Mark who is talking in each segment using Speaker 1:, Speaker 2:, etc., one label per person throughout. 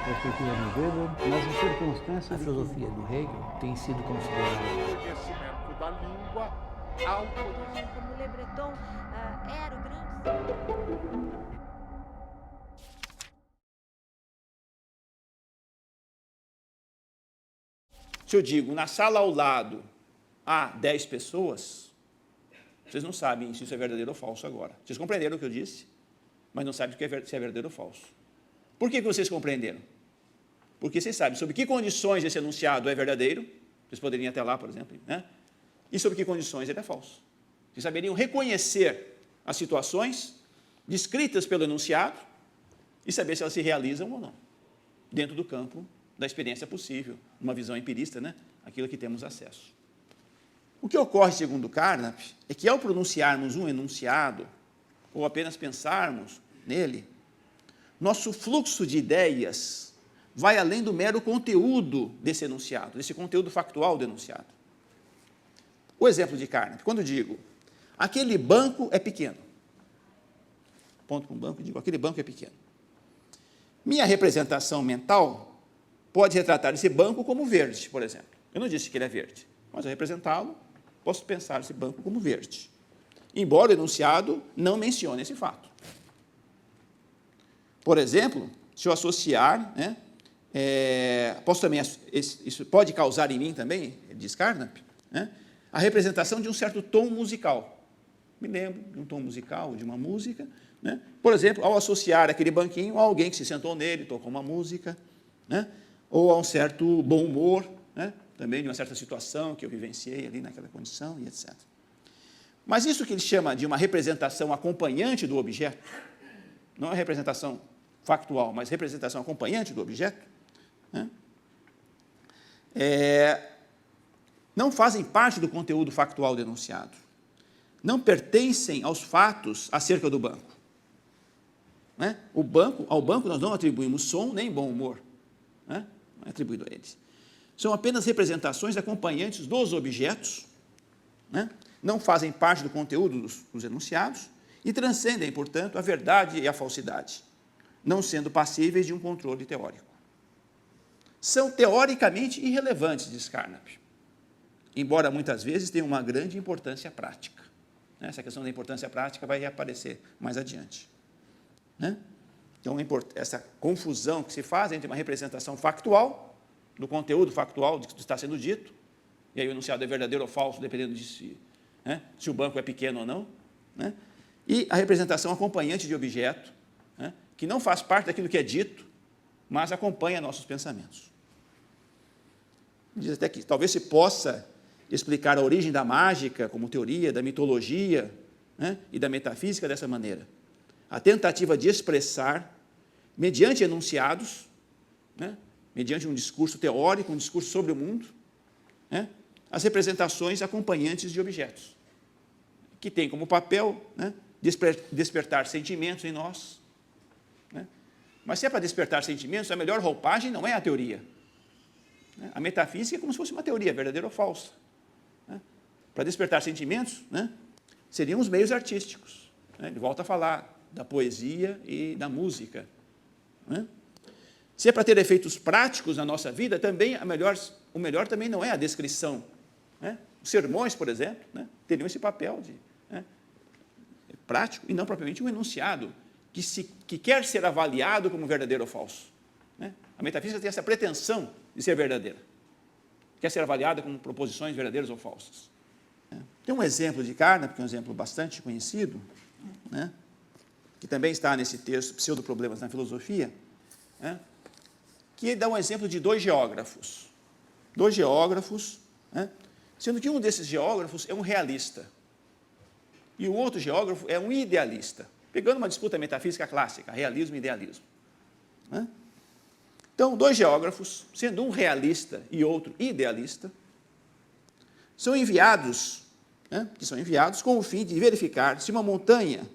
Speaker 1: perspectiva de Weber, nas circunstâncias...
Speaker 2: A filosofia do Hegel tem sido considerada
Speaker 3: conhecimento da língua, autonomia.
Speaker 4: Como Le Breton era o grande...
Speaker 5: Se eu digo, na sala ao lado há 10 pessoas, vocês não sabem se isso é verdadeiro ou falso agora. Vocês compreenderam o que eu disse, mas não sabem se é verdadeiro ou falso. Por que vocês compreenderam? Porque vocês sabem sobre que condições esse enunciado é verdadeiro, vocês poderiam ir até lá, por exemplo, né? E sobre que condições ele é falso. Vocês saberiam reconhecer as situações descritas pelo enunciado e saber se elas se realizam ou não, dentro do campo da experiência possível, uma visão empirista, né? Aquilo que temos acesso. O que ocorre, segundo Carnap, é que ao pronunciarmos um enunciado, ou apenas pensarmos nele, nosso fluxo de ideias vai além do mero conteúdo desse enunciado, desse conteúdo factual do enunciado. O exemplo de Carnap, quando digo, aquele banco é pequeno, ponto com o banco e digo, aquele banco é pequeno. Minha representação mental pode retratar esse banco como verde, por exemplo. Eu não disse que ele é verde, mas ao representá-lo, posso pensar esse banco como verde, embora o enunciado não mencione esse fato. Por exemplo, se eu associar, né, posso também, isso pode causar em mim também, diz Carnap, né, a representação de um certo tom musical. Me lembro de um tom musical, de uma música, né? Por exemplo, ao associar aquele banquinho a alguém que se sentou nele, tocou uma música, né? Ou a um certo bom humor, né? Também de uma certa situação que eu vivenciei ali naquela condição, e etc. Mas isso que ele chama de uma representação acompanhante do objeto, não é representação factual, mas representação acompanhante do objeto, né? Não fazem parte do conteúdo factual denunciado, não pertencem aos fatos acerca do banco. Né? Ao banco nós não atribuímos som nem bom humor, né? Não é atribuído a eles. São apenas representações acompanhantes dos objetos, né? Não fazem parte do conteúdo dos enunciados e transcendem, portanto, a verdade e a falsidade, não sendo passíveis de um controle teórico. São teoricamente irrelevantes, diz Carnap, embora muitas vezes tenham uma grande importância prática. Essa questão da importância prática vai reaparecer mais adiante. Né? Então, essa confusão que se faz entre uma representação factual, do conteúdo factual do que está sendo dito, e aí o enunciado é verdadeiro ou falso, dependendo de se o banco é pequeno ou não, né? E a representação acompanhante de objeto, né? Que não faz parte daquilo que é dito, mas acompanha nossos pensamentos. Diz até que talvez se possa explicar a origem da mágica como teoria, da mitologia, né? E da metafísica dessa maneira. A tentativa de expressar, mediante enunciados, né? Mediante um discurso teórico, um discurso sobre o mundo, né? As representações acompanhantes de objetos, que tem como papel, né? Despertar sentimentos em nós. Né? Mas se é para despertar sentimentos, a melhor roupagem não é a teoria. Né? A metafísica é como se fosse uma teoria, verdadeira ou falsa. Né? Para despertar sentimentos, né? Seriam os meios artísticos. Né? Ele volta a falar da poesia e da música. Né? Se é para ter efeitos práticos na nossa vida, também o melhor também não é a descrição. Né? Os sermões, por exemplo, né? Teriam esse papel de prático e não propriamente um enunciado que quer ser avaliado como verdadeiro ou falso. Né? A metafísica tem essa pretensão de ser verdadeira. Quer ser avaliada como proposições verdadeiras ou falsas. Tem um exemplo de Carnap, que é um exemplo bastante conhecido, né? Que também está nesse texto, Pseudoproblemas na Filosofia, né? Que dá um exemplo de dois geógrafos. Dois geógrafos, né? Sendo que um desses geógrafos é um realista e o outro geógrafo é um idealista, pegando uma disputa metafísica clássica, realismo e idealismo. Né? Então, dois geógrafos, sendo um realista e outro idealista, são enviados, né, com o fim de verificar se uma montanha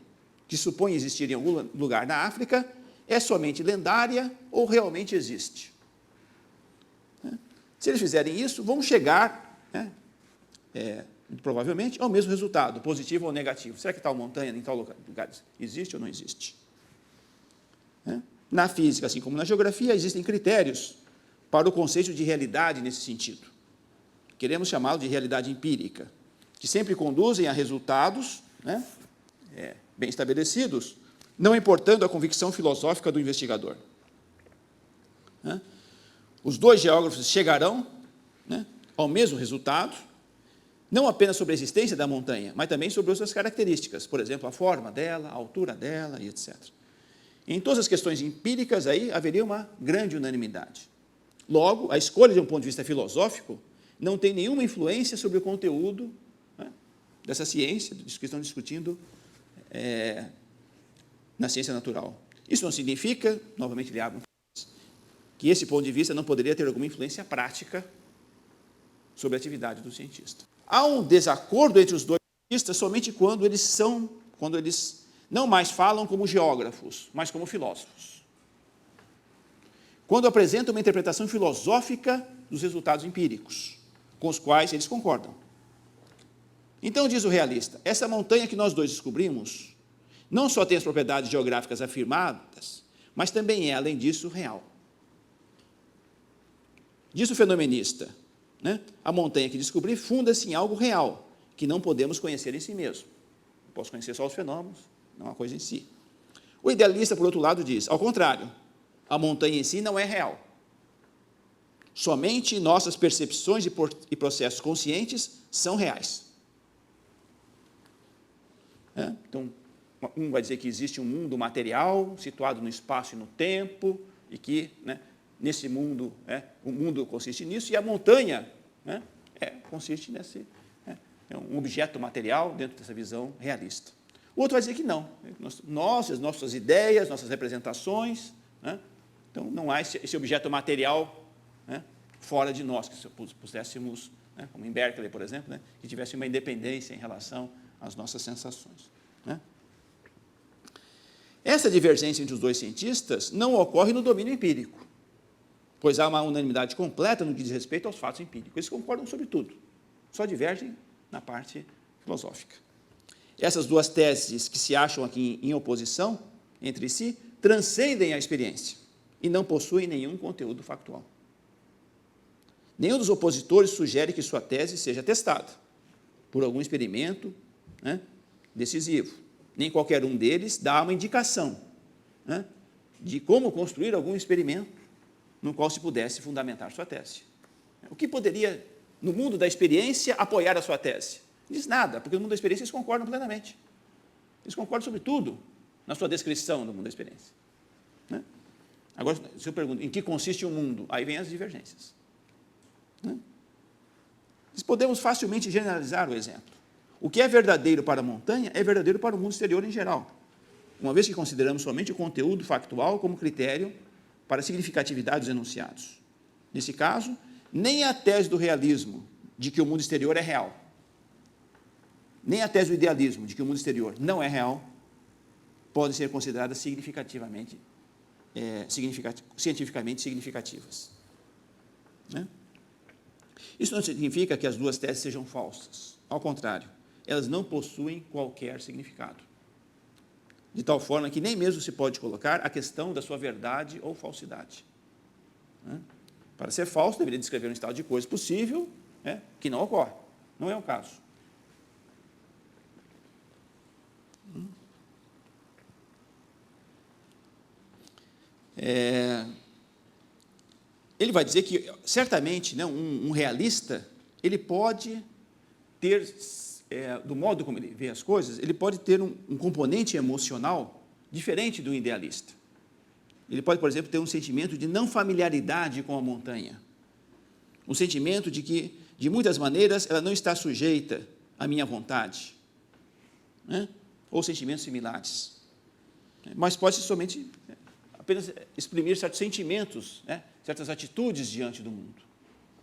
Speaker 5: que supõe existir em algum lugar na África é somente lendária ou realmente existe. Né? Se eles fizerem isso, vão chegar, né, provavelmente, ao mesmo resultado, positivo ou negativo. Será que tal montanha em tal lugar existe ou não existe? Né? Na física, assim como na geografia, existem critérios para o conceito de realidade nesse sentido. Queremos chamá-lo de realidade empírica, que sempre conduzem a resultados, né, bem estabelecidos, não importando a convicção filosófica do investigador. Os dois geógrafos chegarão, né, ao mesmo resultado, não apenas sobre a existência da montanha, mas também sobre outras características, por exemplo, a forma dela, a altura dela e etc. Em todas as questões empíricas aí haveria uma grande unanimidade. Logo, a escolha de um ponto de vista filosófico não tem nenhuma influência sobre o conteúdo, né, dessa ciência, disso que estão discutindo na ciência natural. Isso não significa, novamente lhe abro, que esse ponto de vista não poderia ter alguma influência prática sobre a atividade do cientista. Há um desacordo entre os dois cientistas somente quando eles não mais falam como geógrafos, mas como filósofos. Quando apresentam uma interpretação filosófica dos resultados empíricos, com os quais eles concordam. Então, diz o realista, essa montanha que nós dois descobrimos, não só tem as propriedades geográficas afirmadas, mas também é, além disso, real. Diz o fenomenista, né, a montanha que descobri funda-se em algo real, que não podemos conhecer em si mesmo. Posso conhecer só os fenômenos, não a coisa em si. O idealista, por outro lado, diz, ao contrário, a montanha em si não é real. Somente nossas percepções e processos conscientes são reais. Então, um vai dizer que existe um mundo material situado no espaço e no tempo, e que, né, nesse mundo, o mundo consiste nisso, e a montanha, né, consiste nesse, é um objeto material dentro dessa visão realista. O outro vai dizer que não, nossas ideias, nossas representações, né, então não há esse objeto material, né, fora de nós, que se pudéssemos, né, como em Berkeley, por exemplo, né, que tivesse uma independência em relação às nossas sensações. Né? Essa divergência entre os dois cientistas não ocorre no domínio empírico, pois há uma unanimidade completa no que diz respeito aos fatos empíricos. Eles concordam sobre tudo, só divergem na parte filosófica. Essas duas teses que se acham aqui em oposição entre si transcendem a experiência e não possuem nenhum conteúdo factual. Nenhum dos opositores sugere que sua tese seja testada por algum experimento, né, decisivo. Nem qualquer um deles dá uma indicação, né, de como construir algum experimento no qual se pudesse fundamentar sua tese. O que poderia, no mundo da experiência, apoiar a sua tese? Não diz nada, porque no mundo da experiência eles concordam plenamente. Eles concordam sobre tudo na sua descrição do mundo da experiência. Né? Agora, se eu pergunto, em que consiste o mundo? Aí vem as divergências. Né? Nós podemos facilmente generalizar o exemplo. O que é verdadeiro para a montanha é verdadeiro para o mundo exterior em geral, uma vez que consideramos somente o conteúdo factual como critério para a significatividade dos enunciados. Nesse caso, nem a tese do realismo de que o mundo exterior é real, nem a tese do idealismo de que o mundo exterior não é real, podem ser consideradas cientificamente significativas. Né? Isso não significa que as duas teses sejam falsas. Ao contrário, elas não possuem qualquer significado. De tal forma que nem mesmo se pode colocar a questão da sua verdade ou falsidade. Né? Para ser falso, deveria descrever um estado de coisa possível, né, que não ocorre. Não é o caso. Ele vai dizer que, certamente, né, um realista, ele pode ter, do modo como ele vê as coisas, ele pode ter um componente emocional diferente do idealista. Ele pode, por exemplo, ter um sentimento de não familiaridade com a montanha, um sentimento de que, de muitas maneiras, ela não está sujeita à minha vontade, né, ou sentimentos similares. Mas pode ser somente apenas exprimir certos sentimentos, né, certas atitudes diante do mundo.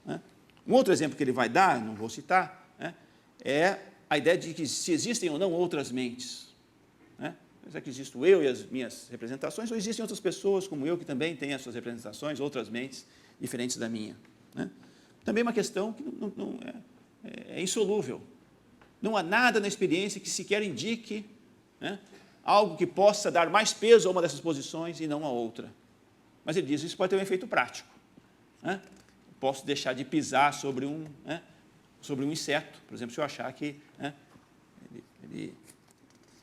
Speaker 5: Né? Um outro exemplo que ele vai dar, não vou citar, né, é a ideia de que se existem ou não outras mentes. Né? Será que existo eu e as minhas representações, ou existem outras pessoas como eu que também têm as suas representações, outras mentes diferentes da minha? Né? Também uma questão que não é insolúvel. Não há nada na experiência que sequer indique, né, algo que possa dar mais peso a uma dessas posições e não a outra. Mas ele diz, isso pode ter um efeito prático. Né? Posso deixar de pisar sobre um inseto, por exemplo, se eu achar que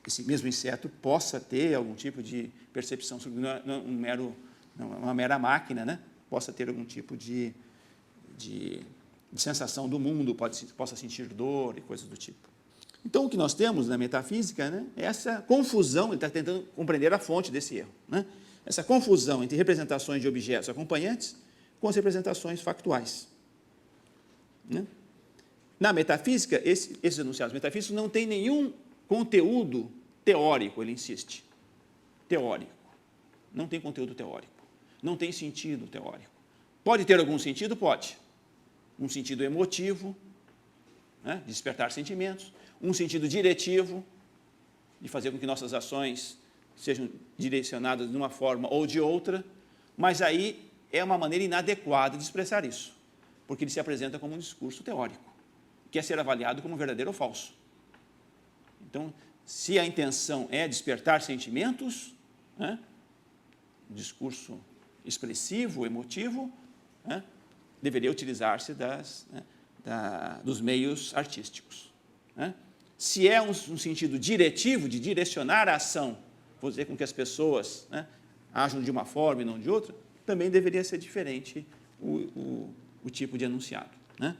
Speaker 5: esse mesmo inseto possa ter algum tipo de percepção, sobre uma mera máquina, né? Possa ter algum tipo de sensação do mundo, possa sentir dor e coisas do tipo. Então, o que nós temos na metafísica, né, é essa confusão, ele está tentando compreender a fonte desse erro, né? Essa confusão entre representações de objetos acompanhantes com as representações factuais. Né? Na metafísica, esses enunciados metafísicos não têm nenhum conteúdo teórico, ele insiste. Teórico. Não tem conteúdo teórico. Não tem sentido teórico. Pode ter algum sentido? Pode. Um sentido emotivo, né, de despertar sentimentos. Um sentido diretivo, de fazer com que nossas ações sejam direcionadas de uma forma ou de outra, mas aí é uma maneira inadequada de expressar isso, porque ele se apresenta como um discurso teórico, que é ser avaliado como verdadeiro ou falso. Então, se a intenção é despertar sentimentos, né, discurso expressivo, emotivo, né, deveria utilizar-se dos meios artísticos. Né? Se é um sentido diretivo, de direcionar a ação, fazer com que as pessoas, né, ajam de uma forma e não de outra, também deveria ser diferente o tipo de enunciado. Né?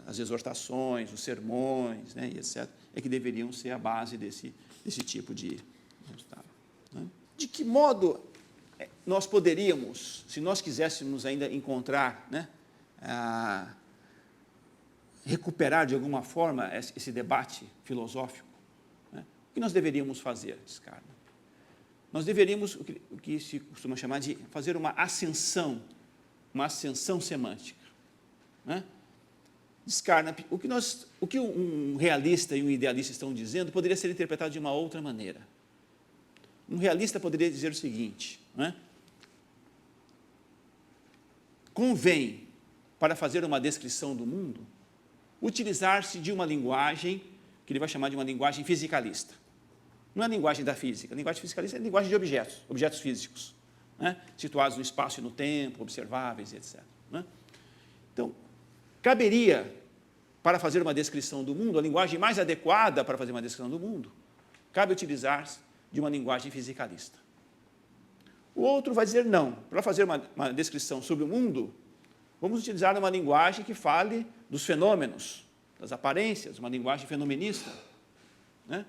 Speaker 5: As exortações, os sermões, né, e etc., é que deveriam ser a base desse tipo de resultado. Né? De que modo nós poderíamos, se nós quiséssemos ainda encontrar, né, recuperar de alguma forma esse debate filosófico, né, o que nós deveríamos fazer, Descartes? Nós deveríamos, o que se costuma chamar de fazer uma ascensão semântica. Né? Descartes, o que um realista e um idealista estão dizendo poderia ser interpretado de uma outra maneira. Um realista poderia dizer o seguinte, né? Convém, para fazer uma descrição do mundo, utilizar-se de uma linguagem que ele vai chamar de uma linguagem fisicalista. Não é a linguagem da física. A linguagem fisicalista é a linguagem de objetos físicos, né, situados no espaço e no tempo, observáveis, etc. Né? Então, caberia, para fazer uma descrição do mundo, a linguagem mais adequada para fazer uma descrição do mundo, cabe utilizar-se de uma linguagem fisicalista. O outro vai dizer, não, para fazer uma descrição sobre o mundo, vamos utilizar uma linguagem que fale dos fenômenos, das aparências, uma linguagem fenomenista. Né?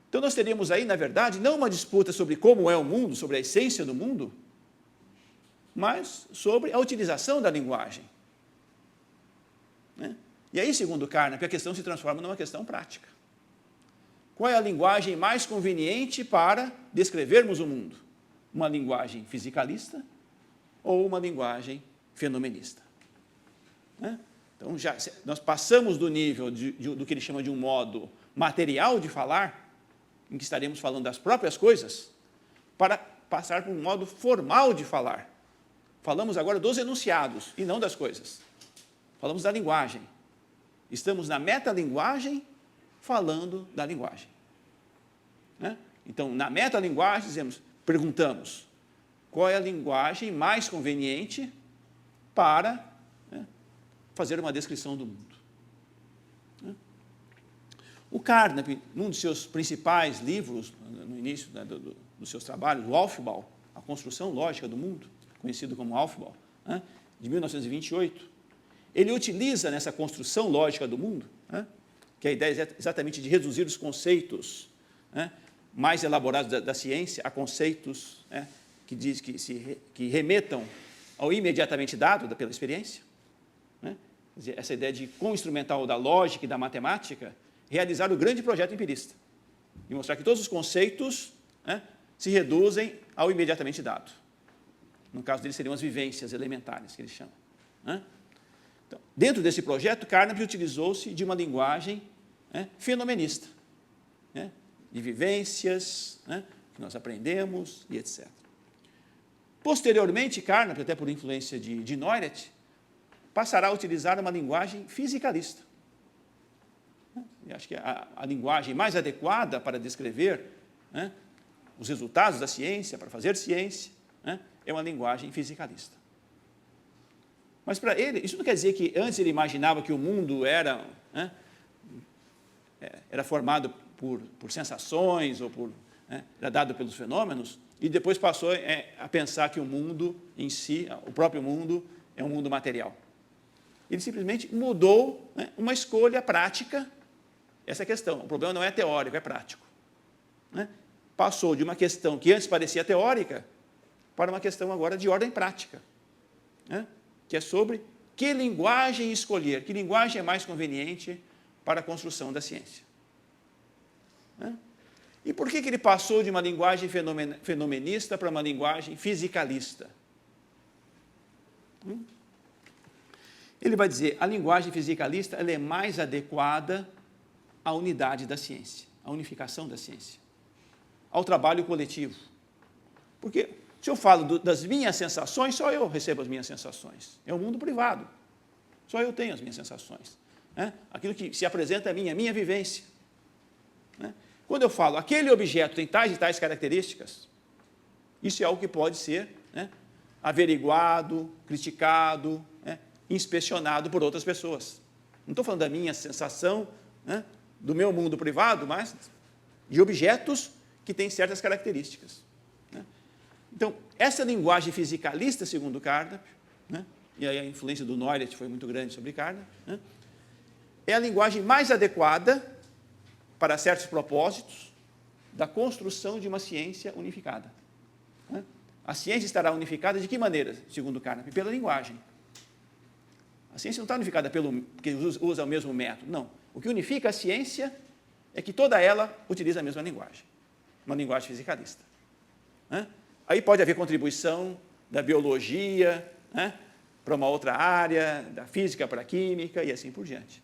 Speaker 5: Então, nós teríamos aí, na verdade, não uma disputa sobre como é o mundo, sobre a essência do mundo, mas sobre a utilização da linguagem. Né? E aí, segundo Carnap, a questão se transforma numa questão prática. Qual é a linguagem mais conveniente para descrevermos o mundo? Uma linguagem fisicalista ou uma linguagem fenomenista? Né? Então, nós passamos do nível do que ele chama de um modo material de falar, em que estaremos falando das próprias coisas, para passar para um modo formal de falar. Falamos agora dos enunciados e não das coisas. Falamos da linguagem. Estamos na metalinguagem falando da linguagem. Né? Então, na metalinguagem, perguntamos qual é a linguagem mais conveniente para, né, fazer uma descrição do mundo. Né? O Carnap, num dos seus principais livros, no início, né, dos seus trabalhos, o Aufbau, a construção lógica do mundo, conhecido como Aufbau, né, de 1928, ele utiliza nessa construção lógica do mundo, né, que a ideia é exatamente de reduzir os conceitos, né, mais elaborados da ciência a conceitos, né, que remetam ao imediatamente dado pela experiência. Né? Quer dizer, essa ideia de, com o instrumental da lógica e da matemática, realizar o grande projeto empirista e mostrar que todos os conceitos, né, se reduzem ao imediatamente dado. No caso dele, seriam as vivências elementares, que ele chama. Né? Então, dentro desse projeto, Carnap utilizou-se de uma linguagem, né, fenomenista, né, de vivências, né, que nós aprendemos e etc. Posteriormente, Carnap, até por influência de Neurath, passará a utilizar uma linguagem fisicalista. Eu acho que a linguagem mais adequada para descrever né, os resultados da ciência, para fazer ciência, né, é uma linguagem fisicalista. Mas para ele, isso não quer dizer que antes ele imaginava que o mundo era, né, era formado por sensações, ou né, era dado pelos fenômenos, e depois passou a pensar que o mundo em si, o próprio mundo, é um mundo material. Ele simplesmente mudou, né, uma escolha prática, essa questão. O problema não é teórico, é prático. Né? Passou de uma questão que antes parecia teórica para uma questão agora de ordem prática, né? Que é sobre que linguagem escolher, que linguagem é mais conveniente para a construção da ciência. Né? E por que ele passou de uma linguagem fenomenista para uma linguagem fisicalista? Ele vai dizer, a linguagem fisicalista ela é mais adequada à unidade da ciência, à unificação da ciência, ao trabalho coletivo. Porque se eu falo das minhas sensações, só eu recebo as minhas sensações. É um mundo privado. Só eu tenho as minhas sensações. Né? Aquilo que se apresenta a minha vivência. Né? Quando eu falo, aquele objeto tem tais e tais características, isso é algo que pode ser, né, averiguado, criticado, né, inspecionado por outras pessoas. Não estou falando da minha sensação, né, do meu mundo privado, mas de objetos que têm certas características. Né? Então, essa linguagem fisicalista, segundo Carnap, né, e aí a influência do Neurath foi muito grande sobre Carnap, né, é a linguagem mais adequada para certos propósitos da construção de uma ciência unificada. Né? A ciência estará unificada de que maneira, segundo Carnap? Pela linguagem. A ciência não está unificada porque usa o mesmo método, não. O que unifica a ciência é que toda ela utiliza a mesma linguagem, uma linguagem fisicalista. Né? Aí pode haver contribuição da biologia, né, para uma outra área, da física para a química e assim por diante.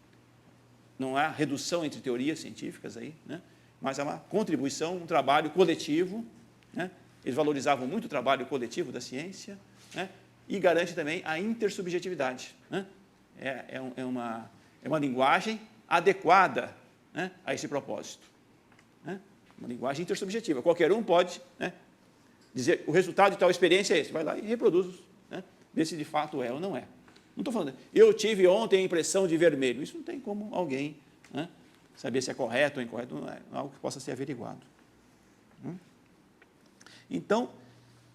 Speaker 5: Não há redução entre teorias científicas aí, né, mas há uma contribuição, um trabalho coletivo. Né? Eles valorizavam muito o trabalho coletivo da ciência, né, e garante também a intersubjetividade. Né? É uma linguagem adequada, né, a esse propósito. Né? Uma linguagem intersubjetiva. Qualquer um pode, né, dizer o resultado de tal experiência é esse. Vai lá e reproduz, né, vê se de fato é ou não é. Não estou falando, eu tive ontem a impressão de vermelho. Isso não tem como alguém, né, saber se é correto ou incorreto, não é algo que possa ser averiguado. Então,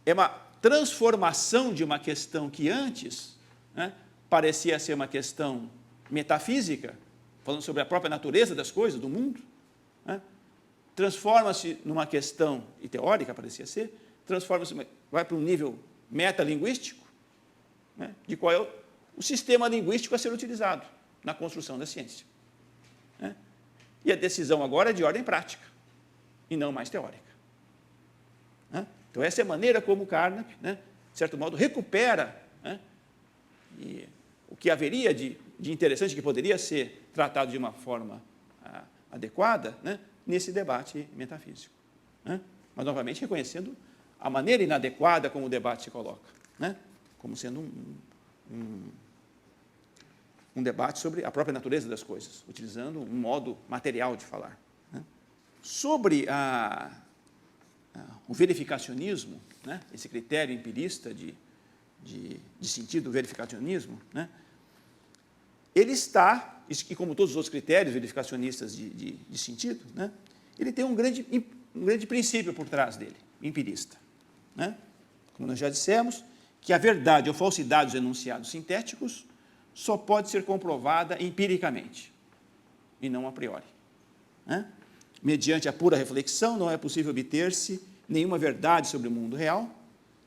Speaker 5: é uma transformação de uma questão que antes, né, parecia ser uma questão metafísica, falando sobre a própria natureza das coisas, do mundo, né, transforma-se numa questão, e teórica parecia ser, transforma-se, vai para um nível metalinguístico, né, de qual é o sistema linguístico a ser utilizado na construção da ciência. Né? E a decisão agora é de ordem prática, e não mais teórica. Né? Então, essa é a maneira como Carnap, né, de certo modo, recupera, né, e o que haveria de interessante, que poderia ser tratado de uma forma adequada, né, nesse debate metafísico. Né? Mas, novamente, reconhecendo a maneira inadequada como o debate se coloca, né, como sendo um debate sobre a própria natureza das coisas, utilizando um modo material de falar. Né? Sobre o verificacionismo, né, esse critério empirista de sentido do verificacionismo, né, ele está, e como todos os outros critérios verificacionistas de sentido, né, ele tem um grande princípio por trás dele, empirista. Né? Como nós já dissemos, que a verdade ou falsidade dos enunciados sintéticos só pode ser comprovada empiricamente, e não a priori. Né? Mediante a pura reflexão, não é possível obter-se nenhuma verdade sobre o mundo real,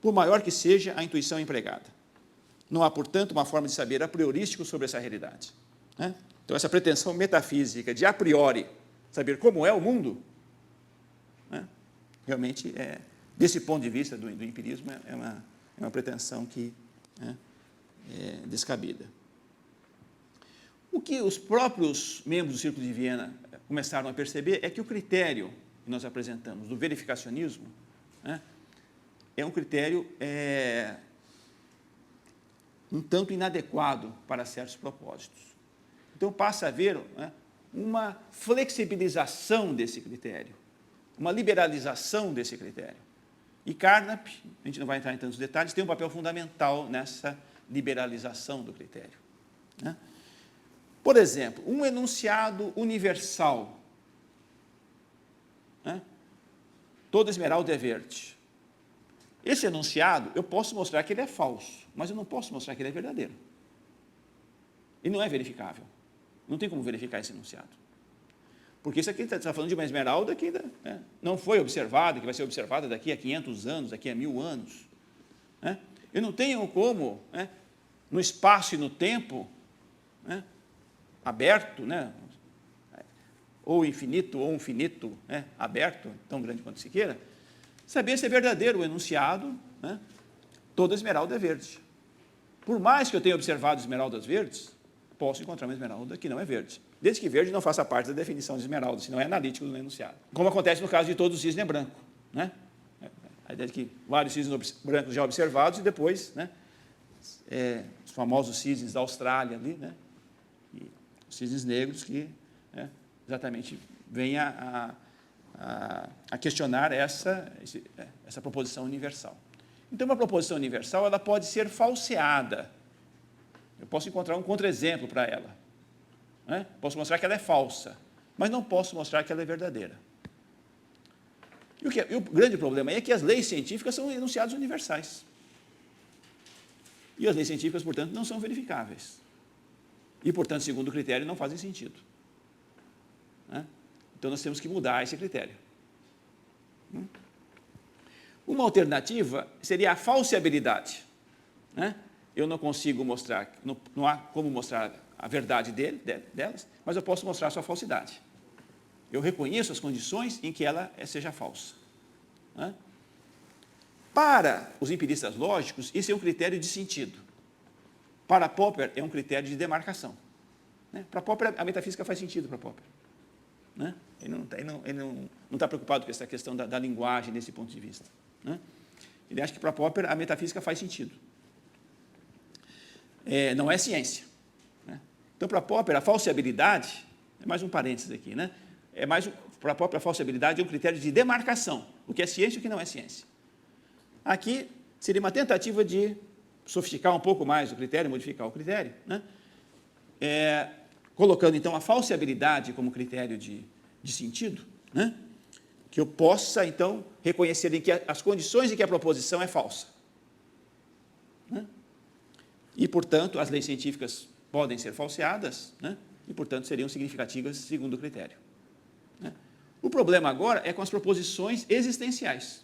Speaker 5: por maior que seja a intuição empregada. Não há, portanto, uma forma de saber a priorístico sobre essa realidade. Né? Então, essa pretensão metafísica de, a priori, saber como é o mundo, né, realmente, desse ponto de vista do empirismo, é uma pretensão que, né, é descabida. O que os próprios membros do Círculo de Viena começaram a perceber é que o critério que nós apresentamos do verificacionismo, né, é um critério um tanto inadequado para certos propósitos. Então, passa a haver, né, uma flexibilização desse critério, uma liberalização desse critério. E Carnap, a gente não vai entrar em tantos detalhes, tem um papel fundamental nessa liberalização do critério. Né? Por exemplo, um enunciado universal. Né? Toda esmeralda é verde. Esse enunciado, eu posso mostrar que ele é falso, mas eu não posso mostrar que ele é verdadeiro. Ele não é verificável. Não tem como verificar esse enunciado. Porque isso aqui está falando de uma esmeralda que ainda não foi observada, que vai ser observada daqui a 500 anos, daqui a 1000 anos. Né? Eu não tenho como, no espaço e no tempo, aberto, ou infinito, ou um finito aberto, tão grande quanto se queira, saber se é verdadeiro o enunciado, toda esmeralda é verde. Por mais que eu tenha observado esmeraldas verdes, posso encontrar uma esmeralda que não é verde. Desde que verde não faça parte da definição de esmeralda, senão é analítico do enunciado. Como acontece no caso de todo o cisne branco. A ideia de que vários cisnes brancos já observados e depois, os famosos cisnes da Austrália ali, e os cisnes negros que exatamente vêm a questionar essa proposição universal. Então, uma proposição universal ela pode ser falseada. Eu posso encontrar um contra-exemplo para ela. Posso mostrar que ela é falsa, mas não posso mostrar que ela é verdadeira. E o grande problema é que as leis científicas são enunciados universais. E as leis científicas, portanto, não são verificáveis. E, portanto, segundo o critério, não fazem sentido. Então, nós temos que mudar esse critério. Uma alternativa seria a falseabilidade. Eu não consigo mostrar, não há como mostrar a verdade delas, mas eu posso mostrar a sua falsidade. Eu reconheço as condições em que ela seja falsa. Para os empiristas lógicos, isso é um critério de sentido. Para Popper, é um critério de demarcação. Para Popper, a metafísica faz sentido para Popper. Ele não está preocupado com essa questão da linguagem desse ponto de vista. Ele acha que para Popper a metafísica faz sentido. Não é ciência. Então, para Popper, a falseabilidade, é mais um parênteses aqui, para Popper, a falseabilidade é um critério de demarcação, o que é ciência e o que não é ciência. Aqui seria uma tentativa de sofisticar um pouco mais o critério, modificar o critério, colocando, então, a falseabilidade como critério de sentido, que eu possa, então, reconhecer em que as condições em que a proposição é falsa. E, portanto, as leis científicas podem ser falseadas, e, portanto, seriam significativas segundo o critério. O problema agora é com as proposições existenciais.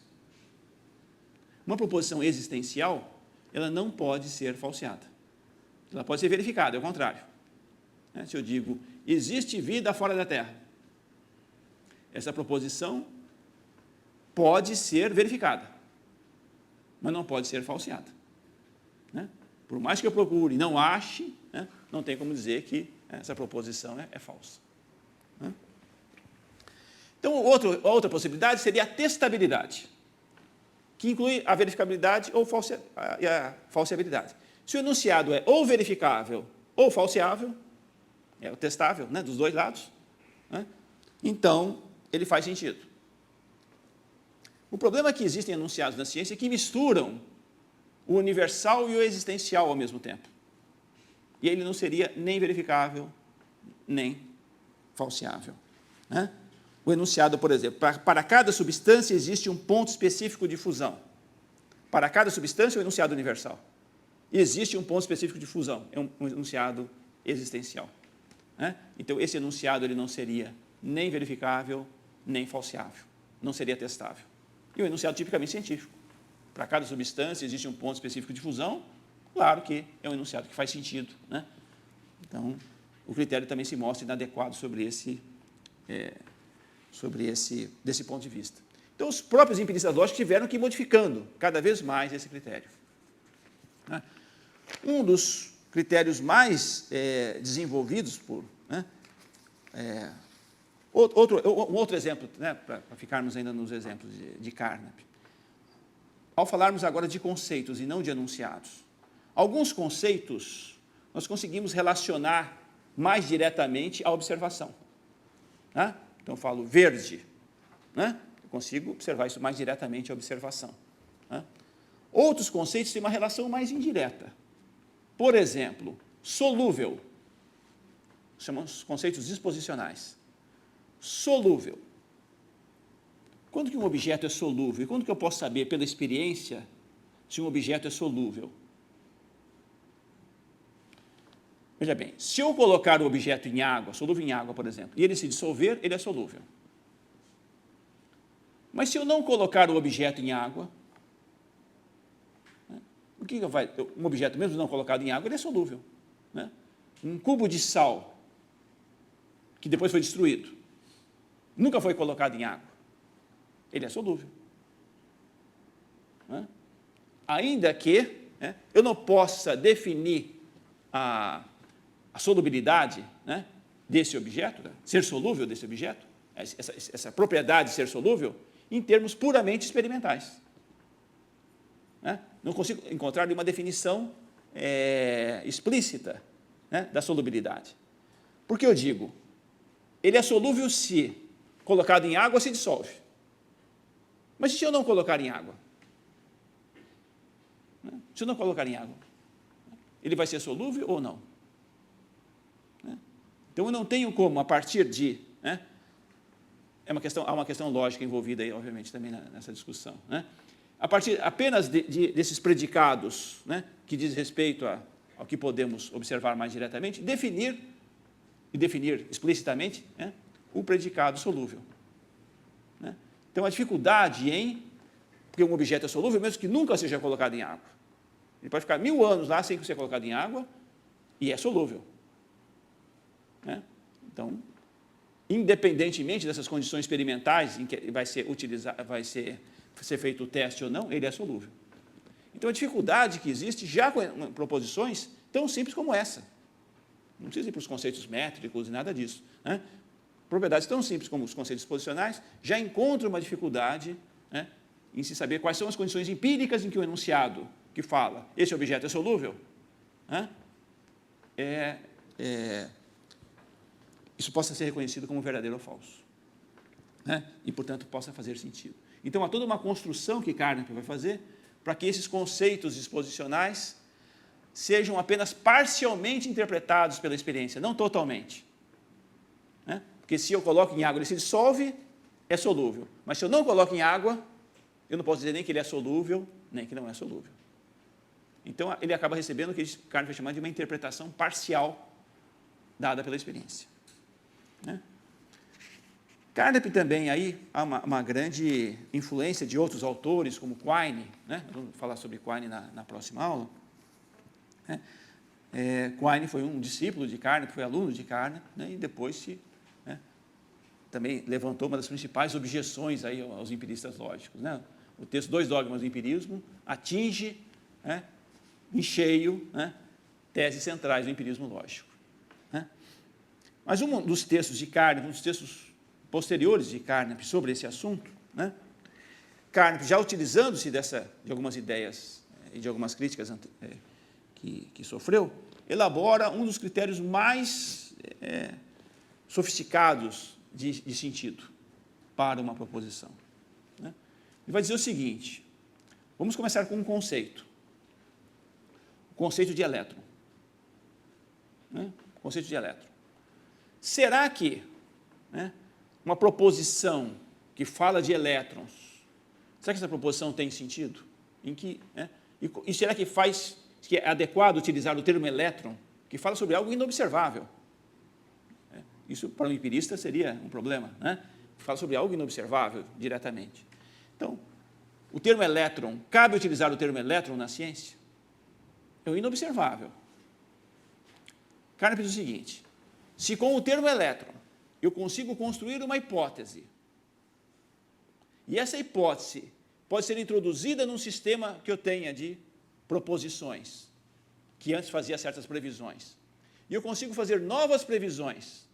Speaker 5: Uma proposição existencial, ela não pode ser falseada. Ela pode ser verificada, é o contrário. Se eu digo, existe vida fora da Terra, essa proposição pode ser verificada, mas não pode ser falseada. Por mais que eu procure e não ache, não tem como dizer que essa proposição é falsa. Então, outra possibilidade seria a testabilidade, que inclui a verificabilidade ou a falseabilidade. Se o enunciado é ou verificável ou falseável, é o testável, dos dois lados, então ele faz sentido. O problema é que existem enunciados na ciência que misturam o universal e o existencial ao mesmo tempo. E ele não seria nem verificável, nem falseável. O enunciado, por exemplo, para cada substância existe um ponto específico de fusão. Para cada substância, o enunciado universal. Existe um ponto específico de fusão, é um enunciado existencial. Então, esse enunciado ele não seria nem verificável, nem falseável. Não seria testável. E o enunciado tipicamente científico. Para cada substância existe um ponto específico de fusão, claro que é um enunciado que faz sentido. Então, o critério também se mostra inadequado desse ponto de vista. Então, os próprios empiristas lógicos tiveram que ir modificando cada vez mais esse critério. Um dos critérios mais desenvolvidos um outro exemplo, para ficarmos ainda nos exemplos de Carnap. Ao falarmos agora de conceitos e não de enunciados, alguns conceitos nós conseguimos relacionar mais diretamente à observação. Então, eu falo verde. Eu consigo observar isso mais diretamente à observação. Né? Outros conceitos têm uma relação mais indireta. Por exemplo, solúvel. Chamamos conceitos disposicionais. Solúvel. Quando que um objeto é solúvel? E quando que eu posso saber, pela experiência, se um objeto é solúvel? Veja bem, se eu colocar o objeto em água, solúvel em água, por exemplo, e ele se dissolver, ele é solúvel. Mas se eu não colocar o objeto em água, né, o que vai? Um objeto, mesmo não colocado em água, ele é solúvel. Né? Um cubo de sal, que depois foi destruído, nunca foi colocado em água, ele é solúvel. Né? Ainda que, né, eu não possa definir a solubilidade, né, desse objeto, né, ser solúvel desse objeto, essa propriedade de ser solúvel, em termos puramente experimentais. Né? Não consigo encontrar uma definição explícita, né, da solubilidade. Por que eu digo? Ele é solúvel se colocado em água, se dissolve. Mas e se eu não colocar em água? Né? Se eu não colocar em água, ele vai ser solúvel ou não? Né? Então, eu não tenho como, a partir de... Né, há uma questão lógica envolvida aí, obviamente, também nessa discussão. Né? A partir apenas desses predicados, né, que diz respeito ao que podemos observar mais diretamente, definir explicitamente, né, o predicado solúvel. Né? Então, a dificuldade porque um objeto é solúvel, mesmo que nunca seja colocado em água. Ele pode ficar 1000 anos lá sem ser colocado em água e é solúvel. Né? Então, independentemente dessas condições experimentais em que vai ser feito o teste ou não, ele é solúvel. Então, a dificuldade que existe já com proposições tão simples como essa. Não precisa ir para os conceitos métricos e nada disso. Né? Propriedades tão simples como os conceitos posicionais já encontram uma dificuldade, né, em se saber quais são as condições empíricas em que o enunciado que fala esse objeto é solúvel, né, isso possa ser reconhecido como verdadeiro ou falso. Né, e, portanto, possa fazer sentido. Então, há toda uma construção que Carnap vai fazer para que esses conceitos disposicionais sejam apenas parcialmente interpretados pela experiência, não totalmente. Né? Porque se eu coloco em água, ele se dissolve, é solúvel. Mas se eu não coloco em água, eu não posso dizer nem que ele é solúvel, nem que não é solúvel. Então, ele acaba recebendo o que Carnap vai chamar de uma interpretação parcial dada pela experiência. Né? Carnap também aí há uma grande influência de outros autores, como Quine, né? Vamos falar sobre Quine na próxima aula. Né? Quine foi um discípulo de Carnap, foi aluno de Carnap, né? E depois também levantou uma das principais objeções aí aos empiristas lógicos. Né? O texto Dois Dogmas do Empirismo atinge, né, em cheio, né, teses centrais do empirismo lógico. Né? Mas um dos textos de Carnap, um dos textos posteriores de Carnap sobre esse assunto, né, Carnap, já utilizando-se de algumas ideias e de algumas críticas que sofreu, elabora um dos critérios mais sofisticados de sentido para uma proposição. Né? Ele vai dizer o seguinte: vamos começar com um conceito. O conceito de elétron. Né? O conceito de elétron. Será que, né, uma proposição que fala de elétrons, será que essa proposição tem sentido? E será que é adequado utilizar o termo elétron, que fala sobre algo inobservável? Isso, para um empirista, seria um problema, né? Fala sobre algo inobservável diretamente. Então, o termo elétron, cabe utilizar o termo elétron na ciência? É o inobservável. Carnap diz o seguinte: se com o termo elétron eu consigo construir uma hipótese, e essa hipótese pode ser introduzida num sistema que eu tenha de proposições, que antes fazia certas previsões, e eu consigo fazer novas previsões,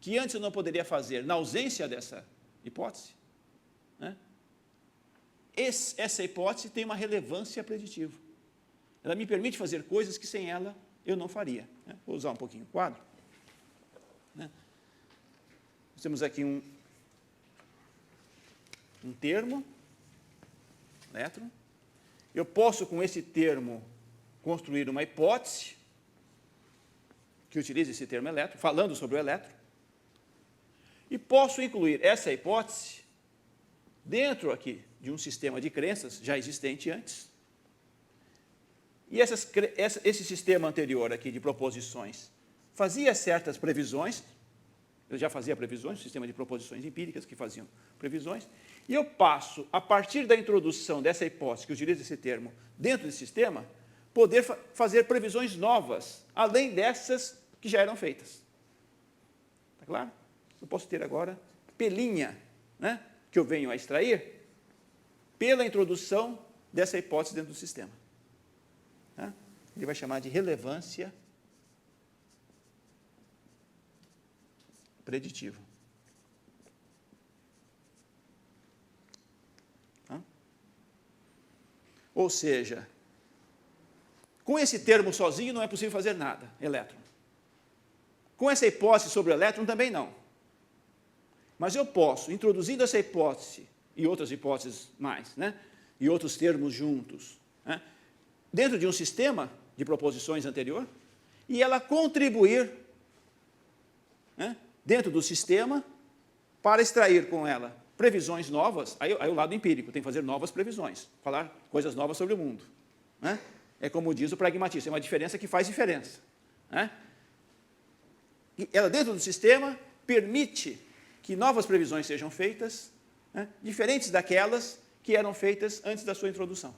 Speaker 5: que antes eu não poderia fazer na ausência dessa hipótese, né? Essa hipótese tem uma relevância preditiva. Ela me permite fazer coisas que sem ela eu não faria. Né? Vou usar um pouquinho o quadro. Né? Nós temos aqui um termo, elétron. Eu posso, com esse termo, construir uma hipótese que utilize esse termo elétron, falando sobre o elétron. E posso incluir essa hipótese dentro aqui de um sistema de crenças já existente antes. E esse sistema anterior aqui de proposições fazia certas previsões, eu já fazia previsões, um sistema de proposições empíricas que faziam previsões, e eu passo, a partir da introdução dessa hipótese, que utiliza esse termo, dentro desse sistema, poder fazer previsões novas, além dessas que já eram feitas. Está claro? Eu posso ter agora pelinha, né, que eu venho a extrair pela introdução dessa hipótese dentro do sistema. Tá? Ele vai chamar de relevância preditiva. Tá? Ou seja, com esse termo sozinho não é possível fazer nada, elétron. Com essa hipótese sobre o elétron também não. Mas eu posso, introduzindo essa hipótese e outras hipóteses mais, né, e outros termos juntos, né, dentro de um sistema de proposições anterior, e ela contribuir, né, dentro do sistema para extrair com ela previsões novas, aí o lado empírico, tem que fazer novas previsões, falar coisas novas sobre o mundo. Né? É como diz o pragmatista, é uma diferença que faz diferença. Né? E ela, dentro do sistema, permite que novas previsões sejam feitas, né, diferentes daquelas que eram feitas antes da sua introdução.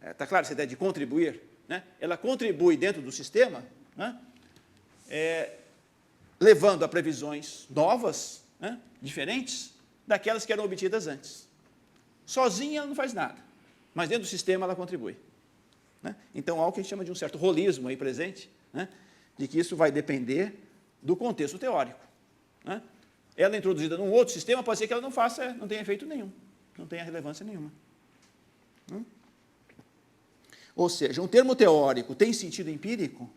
Speaker 5: Está claro essa ideia de contribuir? Né? Ela contribui dentro do sistema, né, levando a previsões novas, né, diferentes daquelas que eram obtidas antes. Sozinha ela não faz nada, mas dentro do sistema ela contribui. Né? Então, algo que a gente chama de um certo rolismo aí presente, né, de que isso vai depender do contexto teórico. Né? Ela introduzida num outro sistema, pode ser que ela não faça, não tenha efeito nenhum, não tenha relevância nenhuma. Ou seja, um termo teórico tem sentido empírico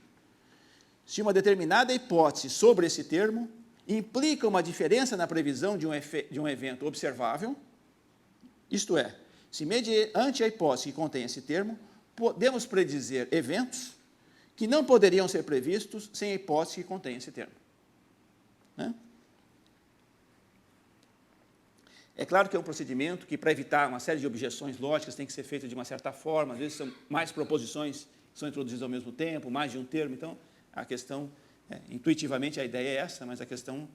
Speaker 5: se uma determinada hipótese sobre esse termo implica uma diferença na previsão de um evento observável, isto é, se mediante a hipótese que contém esse termo, podemos predizer eventos que não poderiam ser previstos sem a hipótese que contém esse termo. Né? É claro que é um procedimento que, para evitar uma série de objeções lógicas, tem que ser feito de uma certa forma, às vezes são mais proposições que são introduzidas ao mesmo tempo, mais de um termo, então a questão, intuitivamente a ideia é essa, mas a questão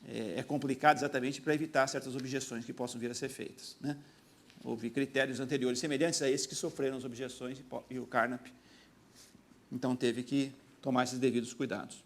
Speaker 5: é complicada exatamente para evitar certas objeções que possam vir a ser feitas. Né? Houve critérios anteriores semelhantes a esses que sofreram as objeções e o Carnap, então, teve que tomar esses devidos cuidados.